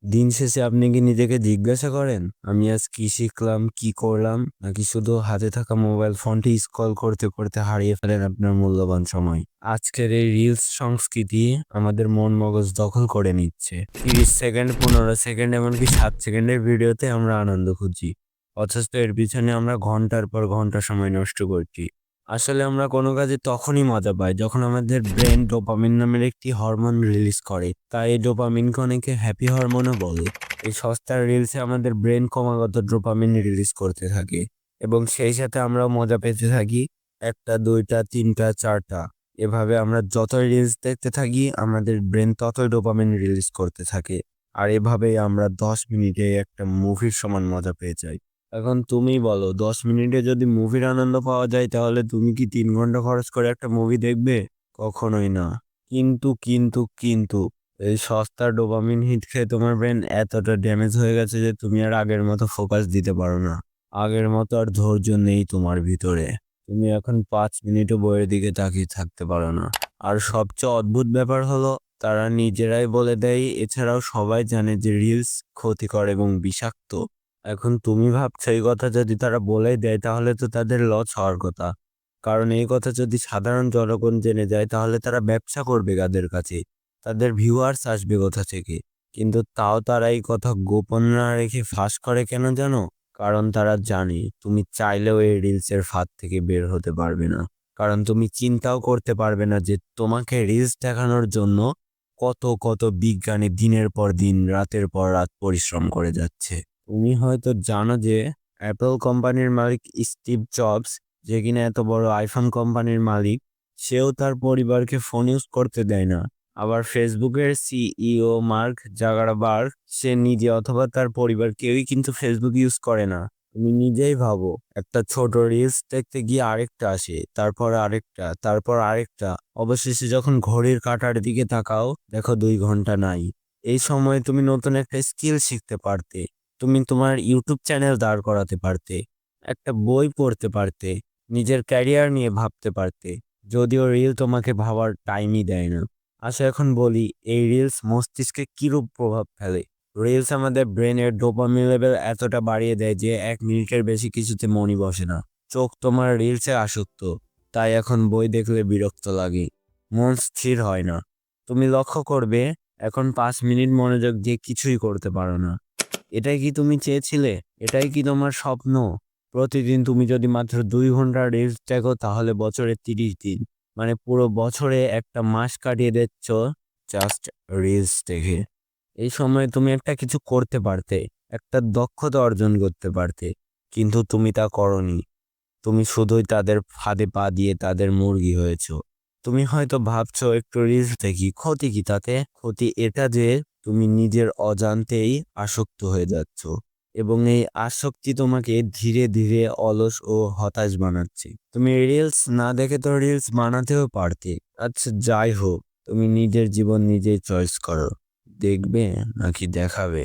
দিন শেষে আপনি কি নিজেকে জিজ্ঞাসা করেন, আমি আজ কি শিখলাম, কি করলাম? নাকি শুধু হাতে থাকা মোবাইল ফোনটি স্ক্রল করতে করতে হারিয়ে ফেলেন আপনার মূল্যবান সময়? আজকের এই রিলস সংস্কৃতি আমাদের মন মগজ দখল করে নিচ্ছে। 30 সেকেন্ড, 15 সেকেন্ড, এমনকি 7 সেকেন্ডের ভিডিওতে আমরা আনন্দ খুঁজি, অথচ এর পিছনে আমরা ঘন্টার পর ঘন্টা সময় নষ্ট করছি। আসলে আমরা কোনো কাজে তখনই মজা পাই যখন আমাদের ব্রেন ডোপামিন নামের একটি হরমোন রিলিজ করে। তাই এই ডোপামিনকে অনেকে হ্যাপি হরমোনও বলে। এই সস্তার রিলসে আমাদের ব্রেন ক্রমাগত ডোপামিন রিলিজ করতে থাকে এবং সেই সাথে আমরাও মজা পেতে থাকি। একটা, দুইটা, তিনটা, চারটা, এভাবে আমরা যতই রিলস দেখতে থাকি আমাদের ব্রেন ততই ডোপামিন রিলিজ করতে থাকে। আর এভাবেই আমরা 10 মিনিটে একটা মুভির সমান মজা পেয়ে যাই। এখন তুমি বলো, 10 মিনিটে যদি মুভির আনন্দ পাওয়া যায় তাহলে তুমি কি 3 ঘন্টা খরচ করে একটা মুভি দেখবে? কখনোই না। কিন্তু এই সস্তার ডোপামিন হিট খেয়ে তোমার ব্রেন এতটা ড্যামেজ হয়ে গেছে যে তুমি আর আগের মতো ফোকাস দিতে পারো না। আগের মতো আর ধৈর্য নেই তোমার ভিতরে। তুমি এখন 5 মিনিটও বইয়ের দিকে তাকিয়ে থাকতে পারো না। আর সবচেয়ে অদ্ভুত ব্যাপার হলো, তারা নিজেরাই বলে দেয়, এছাড়াও সবাই জানে যে রিলস ক্ষতিকর এবং বিষাক্ত। এখন তুমি ভাবছো এই কথা যদি তারা বলেই দেয় তাহলে তো তাদের লস হওয়ার কথা। কারণ এই কথা যদি সাধারণ জনগণ জেনে যায় তাহলে তারা ব্যবসা করবে কাদের কাছে, তাদের ভিউয়ার্স আসবে কোথা থেকে? কিন্তু তাও তারা এই কথা গোপন না রেখে ফাঁস করে কেন জানো? কারণ তারা জানে তুমি চাইলেও এই রিলসের ফাঁদ থেকে বের হতে পারবে না। কারণ তুমি চিন্তাও করতে পারবে না যে তোমাকে রিলস দেখানোর জন্য কত কত বিজ্ঞানী দিনের পর দিন, রাতের পর রাত পরিশ্রম করে যাচ্ছে। তুমি হয়তো জানো যে অ্যাপল কোম্পানির মালিক স্টিভ জবস, যে কিনা এত বড় আইফোন কোম্পানির মালিক, সেও তার পরিবারকে ফোন ইউজ করতে দেয় না। আবার ফেসবুকের সিইও মার্ক জাগারবার্গ, সে নিজে অথবা তার পরিবার কেউই কিন্তু ফেসবুক ইউজ করে না। তুমি নিজেই ভাবো, একটা ছোট রিলস দেখতে গিয়ে আরেকটা আসে, তারপর আরেকটা, তারপর আরেকটা, অবশেষে যখন ঘড়ির কাঁটার দিকে তাকাও দেখো 2 ঘন্টা নাই। এই সময় তুমি নতুন একটা স্কিল শিখতে পারতে, তুমি তোমার ইউটিউব চ্যানেল দাঁড় করাতে পারতে, একটা বই পড়তে পারতে, নিজের ক্যারিয়ার নিয়ে ভাবতে পারতে। যদিও রিল তোমাকে ভাবার টাইমই দেয় না। আচ্ছা, এখন বলি, এই রিলস মস্তিষ্কে কিরূপ প্রভাব ফেলে? রিলস আমাদের ব্রেনের ডোপামিন লেভেল এতটা বাড়িয়ে দেয় যে 1 মিনিটের বেশি কিছুতে মনই বসে না। চোখ তোমার রিলসে আসক্ত, তাই এখন বই দেখলে বিরক্ত লাগে, মন স্থির হয় না। তুমি লক্ষ্য করবে, এখন 5 মিনিট মনোযোগ দিয়ে কিছুই করতে পারো না। এটাই কি তুমি চেয়েছিলে? এটাই কি তোমার স্বপ্ন? প্রতিদিন তুমি যদি মাত্র 2 ঘন্টা রিলস দেখো তাহলে বছরে 30 দিন, মানে পুরো বছরে একটা মাস কাটিয়ে দিচ্ছ জাস্ট রিলস দেখে। এই সময় তুমি একটা কিছু করতে পারতে, একটা দক্ষতা অর্জন করতে পারতে, কিন্তু তুমি তা করনি। তুমি শুধুই তাদের ফাঁদে পা দিয়ে তাদের মুরগি হয়েছো। তুমি হয়তো ভাবছো একটু রিলস দেখি, ক্ষতি কি তাতে? ক্ষতি এটা যে তুমি নিজের অজান্তেই আসক্ত হয়ে যাচ্ছ, এবং এই আসক্তি তোমাকে ধীরে ধীরে অলস ও হতাশ বানাচ্ছে। তুমি রিলস না দেখে তো রিলস বানাতেও পারতে। আচ্ছা, যাই হোক, তুমি নিজের জীবন নিজেই চয়েস করো, দেখবে নাকি দেখাবে।